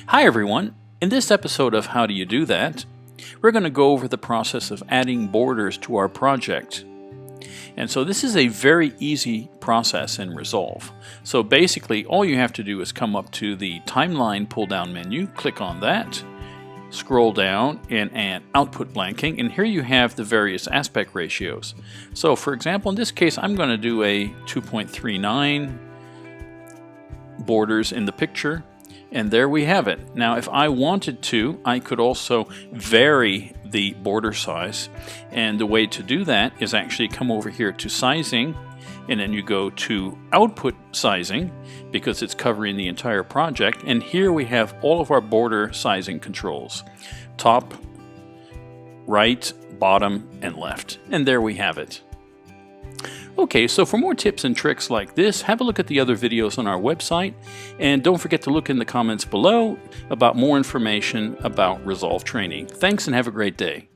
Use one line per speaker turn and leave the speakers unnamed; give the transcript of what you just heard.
Hi everyone! In this episode of How Do You Do That, we're going to go over the process of adding borders to our project. And so this is a very easy process in Resolve. So basically all you have to do is come up to the timeline pull down menu, click on that, scroll down and add output blanking, and here you have the various aspect ratios. So for example, in this case I'm going to do a 2.39 borders in the picture. And there we have it. Now if I wanted to, I could also vary the border size. And the way to do that is actually come over here to sizing, and then you go to output sizing because it's covering the entire project. And here we have all of our border sizing controls. Top, right, bottom, and left. And there we have it. Okay, so for more tips and tricks like this, have a look at the other videos on our website, and don't forget to look in the comments below about more information about Resolve training. Thanks and have a great day.